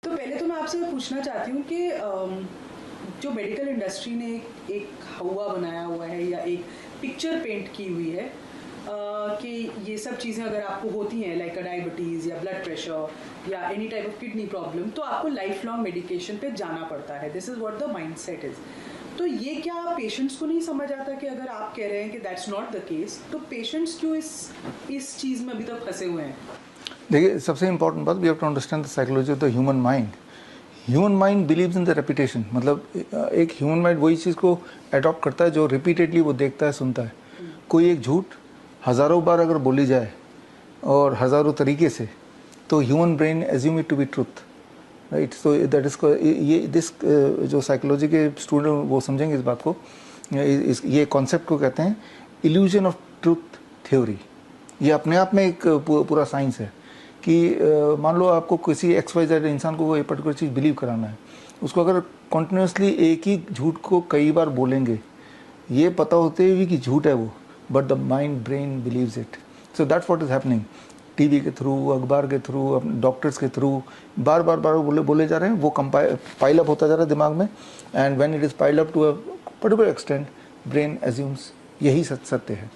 तो पहले तो मैं आपसे पूछना चाहती हूँ कि जो मेडिकल इंडस्ट्री ने एक हवा बनाया हुआ है या एक पिक्चर पेंट की हुई है कि ये सब चीज़ें अगर आपको होती हैं लाइक डायबिटीज़ या ब्लड प्रेशर या any type of kidney problem, तो आपको लाइफ लॉन्ग मेडिकेशन पे जाना पड़ता है। This is what the mind set is. तो ये क्या पेशेंट्स को नहीं समझ आता कि अगर आप कह रहे हैं कि दैट्स नॉट द केस, तो पेशेंट्स क्यों इस चीज़ में अभी तक फंसे हुए हैं? देखिए, सबसे इम्पोर्टेंट बात, we have to understand the psychology of the human mind. Human mind believes in the repetition, मतलब एक ह्यूमन माइंड वही चीज़ को अडॉप्ट करता है जो रिपीटेडली वो देखता है, सुनता है। कोई एक झूठ हज़ारों बार अगर बोली जाए और हज़ारों तरीके से, तो human brain assume it to be truth, right. So that is ये दिस जो साइकोलॉजी के स्टूडेंट वो समझेंगे इस बात को, ये कॉन्सेप्ट को कहते हैं इल्यूजन ऑफ ट्रुथ थ्योरी। ये अपने आप में एक पूरा साइंस है कि मान लो आपको किसी XYZ इंसान को वो एक पर्टिकुलर चीज़ बिलीव कराना है, उसको अगर कॉन्टिन्यूसली एक ही झूठ को कई बार बोलेंगे, ये पता होते हुए कि झूठ है वो, but the mind brain beliefs it. So that's what is happening. TV के थ्रू, अखबार के थ्रू, डॉक्टर्स के थ्रू बार बार बोले जा रहे हैं, वो पाइल अप होता जा रहा है दिमाग में, and when it is pile up to a particular extent, brain assumes यही सत्य है।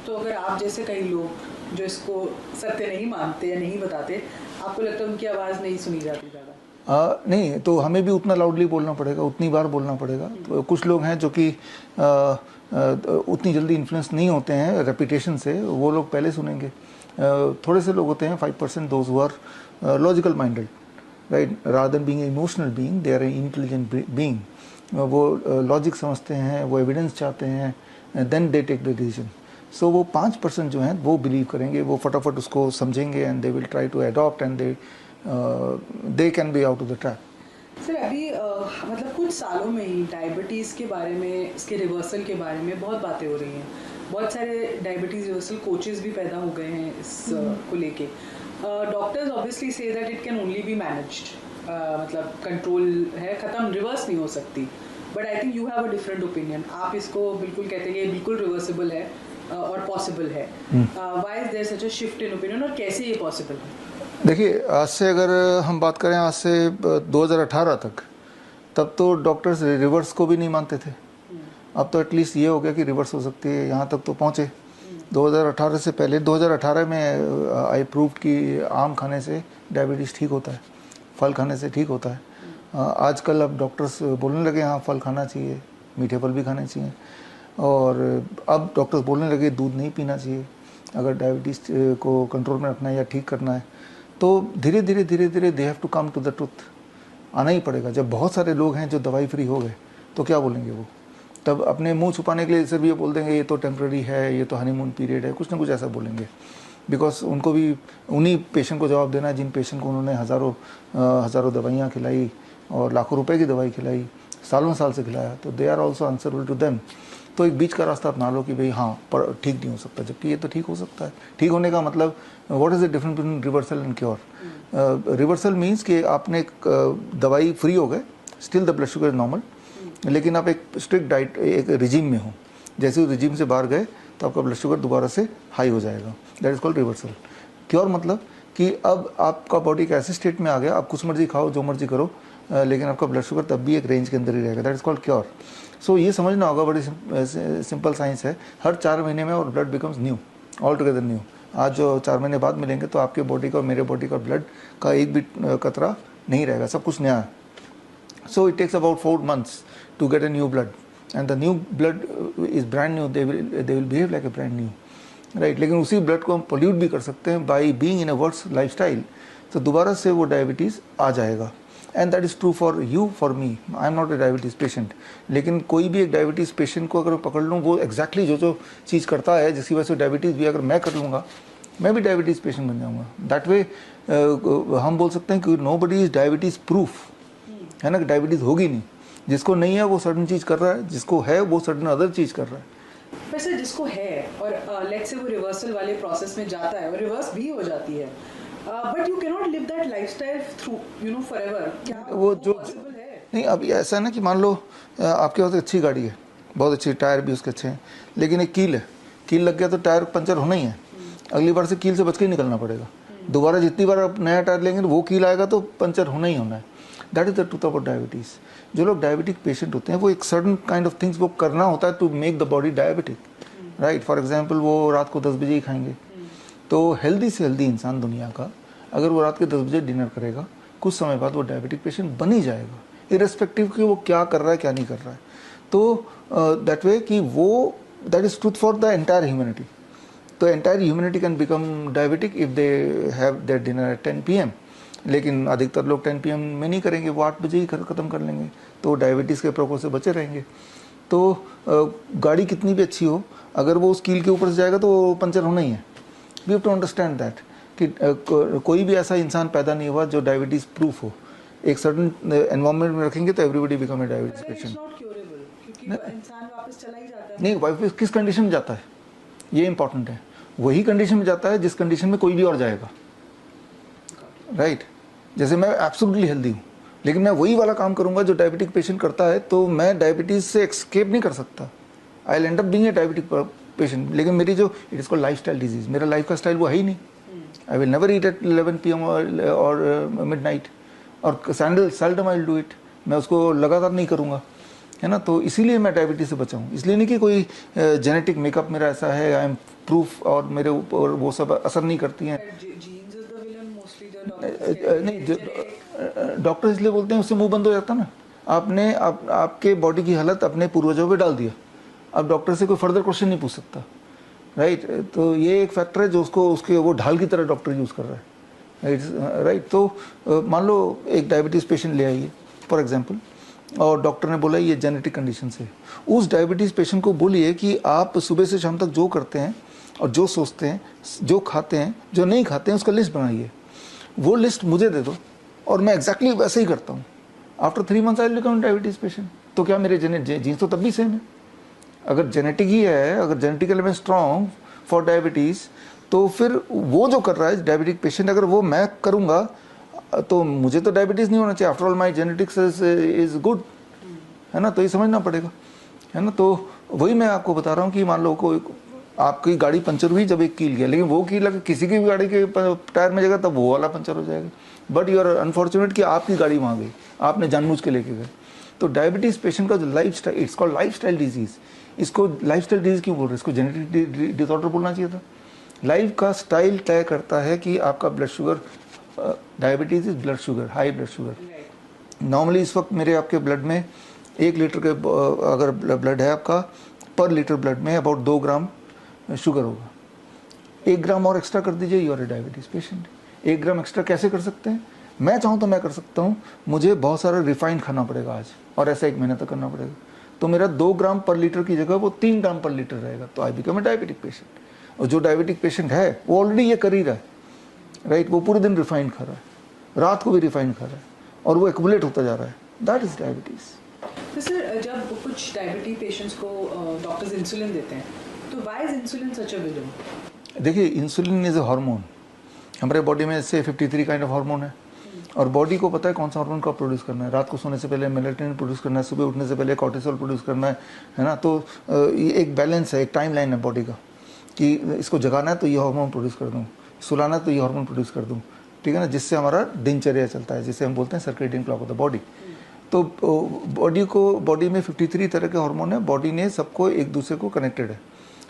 तो अगर आप जैसे कई लोग जो इसको सत्य नहीं मानते या नहीं बताते, आपको लगता है उनकी आवाज़ नहीं सुनी जाती ज़्यादा? नहीं, तो हमें भी उतना लाउडली बोलना पड़ेगा, उतनी बार बोलना पड़ेगा। तो कुछ लोग हैं जो कि उतनी जल्दी इन्फ्लुएंस नहीं होते हैं रेपुटेशन से, वो लोग पहले सुनेंगे। थोड़े से लोग होते हैं 5% those who are logical minded, right, rather than being emotional being, they are intelligent being. वो लॉजिक समझते हैं, वो एविडेंस चाहते हैं, then they take the decision. So वो 5% जो हैं वो बिलीव करेंगे, वो फटाफट उसको समझेंगे, and they will try to adopt, and they can be out of the trap. Sir अभी मतलब कुछ सालों में ही डायबिटीज़ के बारे में, इसके रिवर्सल के बारे में बहुत बातें हो रही हैं। बहुत सारे डायबिटीज़ रिवर्सल कोचेस भी पैदा हो गए हैं इस को लेके। Doctors obviously say that it can only be managed, मतलब कंट्रोल है, ख़त्म, रिवर्स नहीं हो सकती। But I think you have a different opinion. आप इसको बिल्कुल कहते हैं कि बिल्कुल रिवर्सिबल है और पॉसिबल है। Why is there such a shift in opinion, और कैसे ये पॉसिबल है? देखिए, आज से अगर हम बात करें, आज से 2018 तक, तब तो डॉक्टर्स रिवर्स को भी नहीं मानते थे। अब तो एटलीस्ट ये हो गया कि रिवर्स हो सकती है, यहाँ तक तो पहुँचे। 2018 से पहले, 2018 में आई प्रूव्ड कि आम खाने से डायबिटीज़ ठीक होता है, फल खाने से ठीक होता है। आजकल अब डॉक्टर्स बोलने लगे हाँ फल खाना चाहिए, मीठे फल भी खाने चाहिए, और अब डॉक्टर्स बोलने लगे दूध नहीं पीना चाहिए अगर डायबिटीज़ को कंट्रोल में रखना है या ठीक करना है। तो धीरे धीरे they have to come to the truth, आना ही पड़ेगा। जब बहुत सारे लोग हैं जो दवाई फ्री हो गए, तो क्या बोलेंगे वो? तब अपने मुंह छुपाने के लिए सिर्फ ये बोल देंगे ये तो टेम्प्रेरी है, ये तो हनीमून पीरियड है, कुछ ना कुछ ऐसा बोलेंगे। बिकॉज उनको भी उन्हीं पेशेंट को जवाब देना है जिन पेशेंट को उन्होंने हज़ारों दवाइयाँ खिलाई और लाखों रुपए की दवाई खिलाई, सालों साल से खिलाया, तो they are also answerable to them. तो एक बीच का रास्ता अपना लो कि भाई हाँ पर ठीक नहीं हो सकता, जबकि ये तो ठीक हो सकता है। ठीक होने का मतलब what is the difference between reversal and cure? Reversal means कि आपने एक दवाई फ्री हो गए, still the blood sugar is normal, लेकिन आप एक स्ट्रिक्ट डाइट, एक रिजीम में हो। जैसे उस रिजीम से बाहर गए तो आपका ब्लड शुगर दोबारा से हाई हो जाएगा, that is called reversal. Cure मतलब कि अब आपका बॉडी एक ऐसे स्टेट में आ गया, आप कुछ मर्जी खाओ, जो मर्जी करो, लेकिन आपका ब्लड शुगर तब भी एक रेंज के अंदर ही रहेगा, दैट इज़ कॉल्ड क्योर। सो ये समझना होगा, बड़ी सिंपल साइंस है। हर 4 महीने में और blood becomes new, all together new. आज जो 4 महीने बाद मिलेंगे तो आपके बॉडी का और मेरे बॉडी का ब्लड का एक भी कतरा नहीं रहेगा, सब कुछ नया है। So it takes about 4 months to get a new blood, and the new blood is brand new, they will behave like a brand new, right. लेकिन उसी ब्लड को हम पोल्यूट भी कर सकते हैं by being in a worse lifestyle, तो दोबारा से वो डायबिटीज़ आ जाएगा। And that is true for you, for me. I am not a diabetes patient, लेकिन कोई भी एक डायबिटीज़ पेशेंट को अगर पकड़ लूँ, वो एग्जैक्टली जो चीज़ करता है जिसकी वजह से डायबिटीज़ भी अगर मैं कर लूँगा, मैं भी डायबिटीज़ पेशेंट बन जाऊँगा। दैट वे हम बोल सकते हैं कि nobody is diabetes proof, है ना, कि डायबिटीज़ होगी नहीं। जिसको नहीं है वो सर्टन चीज़ कर रहा है, जिसको है वो सर्टन अदर चीज़ कर रहा है। वैसे जिसको है और लेट्स से वो रिवर्सल वाले प्रोसेस में जाता है और रिवर्स भी हो जाती है, but you can not live that lifestyle through you know forever, क्या वो जो पॉसिबल है? नहीं, अब ऐसा है ना कि मान लो आपके पास अच्छी गाड़ी है, बहुत अच्छी, टायर भी उसके अच्छे हैं, लेकिन एक कील है, कील लग गया तो टायर पंचर होना ही है। अगली बार से कील से बच के ही निकलना पड़ेगा। दोबारा जितनी बार आप नया टायर लेंगे वो कील आएगा तो पंचर होना ही होना है। That is the truth about diabetes. जो लोग डायबिटिक पेशेंट होते हैं वो एक सर्टन काइंड ऑफ थिंग्स वो करना होता है to make the body diabetic, right. For example वो रात को 10 बजे ही खाएंगे, तो हेल्दी से हेल्दी इंसान दुनिया का अगर वो रात के 10 बजे डिनर करेगा, कुछ समय बाद वो डायबिटिक पेशेंट बन ही जाएगा, इरेस्पेक्टिव कि वो क्या कर रहा है क्या नहीं कर रहा है। तो दैट वे कि वो that is truth for the entire humanity. तो entire humanity can become diabetic if they have their dinner at 10 PM, लेकिन अधिकतर लोग 10 PM में नहीं करेंगे, वो 8 बजे ही ख़त्म कर लेंगे, तो डायबिटीज़ के प्रकोप से बचे रहेंगे। तो गाड़ी कितनी भी अच्छी हो, अगर वो उस कील के ऊपर से जाएगा तो वो पंचर होना ही है। We have to understand that कि कोई भी ऐसा इंसान पैदा नहीं हुआ जो डायबिटीज़ प्रूफ हो। एक सर्टन एनवायरनमेंट में रखेंगे तो everybody become a diabetes patient. इंसान वापस चला ही जाता है। नहीं, वापस किस कंडीशन में जाता है ये इंपॉर्टेंट है। वही कंडीशन में जाता है जिस कंडीशन में कोई भी और जाएगा, राइट। जैसे मैं एब्सोल्युटली हेल्दी हूँ, लेकिन मैं वही वाला काम करूंगा जो डायबिटिक पेशेंट करता है, तो मैं डायबिटीज़ से एस्केप नहीं कर सकता। I will end up being a diabetic patient. लेकिन मेरी जो it is called lifestyle disease, मेरा लाइफ का स्टाइल वो है ही नहीं। I will never eat at 11 PM or midnight, और seldom I will do it. मैं उसको लगातार नहीं करूँगा, है ना। तो इसीलिए मैं डायबिटीज़ से बचा हूँ। इसलिए नहीं कि कोई जेनेटिक मेकअप मेरा ऐसा है, आई एम प्रूफ और मेरे ऊपर वो सब असर नहीं करती हैं। नहीं, डॉक्टर इसलिए बोलते हैं उससे मुंह बंद हो जाता ना। आपने आपके बॉडी की हालत अपने पूर्वजों पे डाल दिया, अब डॉक्टर से कोई फर्दर क्वेश्चन नहीं पूछ सकता, राइट। तो ये एक फैक्टर है जो उसके वो ढाल की तरह डॉक्टर यूज़ कर रहा है, राइट। तो मान लो एक डायबिटीज़ पेशेंट ले आइए फॉर एग्जांपल, और डॉक्टर ने बोला ये जेनेटिक कंडीशन से। उस डायबिटीज़ पेशेंट को बोलिए कि आप सुबह से शाम तक जो करते हैं और जो सोचते हैं, जो खाते हैं, जो नहीं खाते हैं, उसका लिस्ट बनाइए। वो लिस्ट मुझे दे दो और मैं एग्जैक्टली वैसे ही करता हूँ। After 3 months I will become diabetes patient. तो क्या मेरे जीन्स तो तब भी सेम है। अगर जेनेटिक ही है, अगर genetic element strong for diabetes, तो फिर वो जो कर रहा है डायबिटिक पेशेंट, अगर वो मैं करूँगा तो मुझे तो डायबिटीज़ नहीं होना चाहिए। After all my genetics is good, है ना। तो ये समझना पड़ेगा, है ना। तो वही मैं आपको बता रहा हूँ कि मान लो कोई आपकी गाड़ी पंचर हुई जब एक कील गया, लेकिन वो कील अगर किसी की भी गाड़ी के टायर में जाएगा तब वो वाला पंचर हो जाएगा। बट यू आर अनफॉर्चुनेट कि आपकी गाड़ी वहाँ गई, आपने जानबूझ के लेके गए। तो डायबिटीज़ पेशेंट का जो life style, it's called life style disease. इसको लाइफ स्टाइल डिजीज़ क्यों बोल रहे हैं? इसको जेनेटिक डिसऑर्डर बोलना चाहिए था। लाइफ का स्टाइल तय करता है कि आपका blood sugar, diabetes is blood sugar, high blood sugar. Normally इस वक्त मेरे आपके ब्लड में 1 लीटर के अगर ब्लड है आपका, पर लीटर ब्लड में अबाउट 2 ग्राम शुगर होगा। 1 ग्राम और एक्स्ट्रा कर दीजिए, you are a diabetes patient. 1 gram extra कैसे कर सकते हैं? मैं चाहूँ तो मैं कर सकता हूँ। मुझे बहुत सारा रिफाइंड खाना पड़ेगा आज, और ऐसा 1 महीने तक करना पड़ेगा। तो मेरा 2 ग्राम पर लीटर की जगह वो 3 ग्राम पर लीटर रहेगा। तो I become a diabetic patient. और जो डायबिटिक पेशेंट है वो ऑलरेडी ये कर ही रहा है, राइट। वो पूरे दिन रिफाइंड खा रहा है, रात को भी रिफाइंड खा रहा है, और वो एक्युमुलेट होता जा रहा है। That is diabetes. तो सर, जब कुछ डायबिटीज पेशेंट्स को डॉक्टर्स इंसुलिन देते हैं, तो why is insulin such a villain? देखिए, इंसुलिन इज ए हार्मोन। हमारे बॉडी में से 53 काइंड ऑफ हार्मोन है, और बॉडी को पता है कौन सा हार्मोन का प्रोड्यूस करना है। रात को सोने से पहले मेलेटोनिन प्रोड्यूस करना है, सुबह उठने से पहले कॉर्टिसोल प्रोड्यूस करना है ना। तो ये एक बैलेंस है, एक टाइम लाइन है बॉडी का कि इसको जगाना है तो ये हार्मोन प्रोड्यूस कर दूँ, सुलाना है तो ये हार्मोन प्रोड्यूस कर दूँ, ठीक है ना। जिससे हमारा दिनचर्या चलता है, जिसे हम बोलते हैं circadian clock of the body. तो बॉडी में 53 तरह के हार्मोन है। बॉडी ने सबको एक दूसरे को कनेक्टेड है।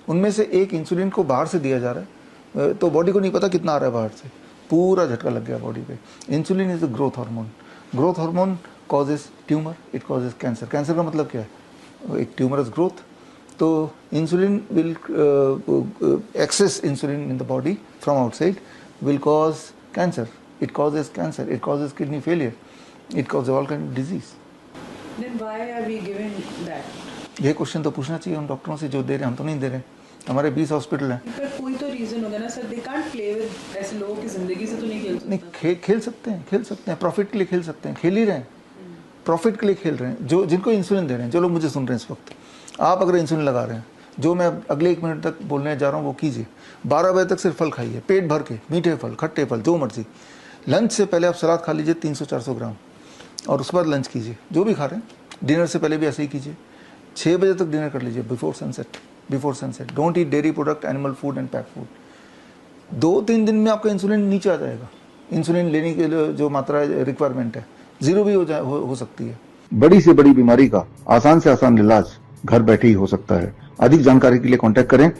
उनमें से एक इंसुलिन को बाहर से दिया जा रहा है, तो बॉडी को नहीं पता कितना आ रहा है बाहर से, पूरा झटका लग गया बॉडी पे। Insulin is the growth hormone. Growth hormone causes tumour, it causes cancer. Cancer का मतलब क्या है? एक ट्यूमरस ग्रोथ। तो insulin will excess insulin in the body from outside will cause cancer. It causes cancer, it causes kidney failure, it causes all kind of disease. Then why are we given that? ये question तो पूछना चाहिए हम डॉक्टरों से, जो दे रहे हैं। हम तो नहीं दे रहे। हमारे 20 हॉस्पिटल हैं। पर कोई तो रीजन होगा ना sir, they can't play with ऐसे लोगों की जिंदगी से तो नहीं खेल सकते। नहीं, खेल सकते हैं, प्रॉफिट के लिए खेल सकते हैं, खेल ही रहे हैं, प्रॉफिट के लिए खेल रहे हैं। जो जिनको इंसुलिन दे रहे हैं, जो लोग मुझे सुन रहे हैं इस वक्त, आप अगर इंसुलिन लगा रहे हैं, जो मैं अगले 1 मिनट तक बोलने जा रहा हूँ वो कीजिए। 12 बजे तक सिर्फ फल खाइए, पेट भर के, मीठे फल, खट्टे फल, जो मर्जी। लंच से पहले आप सलाद खा लीजिए 300-400 ग्राम, और उसके बाद लंच कीजिए, जो भी खा रहे हैं। डिनर से पहले भी ऐसे ही कीजिए। 6 बजे तक डिनर कर लीजिए, before sunset. Don't eat dairy product, animal food and pack food. 2-3 दिन में आपका इंसुलिन नीचे आ जाएगा। इंसुलिन लेने के लिए जो मात्रा रिक्वायरमेंट है जीरो भी हो सकती है। बड़ी से बड़ी बीमारी का आसान से आसान इलाज घर बैठे ही हो सकता है। अधिक जानकारी के लिए कांटेक्ट करें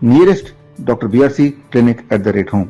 nearest doctor BRC clinic @home।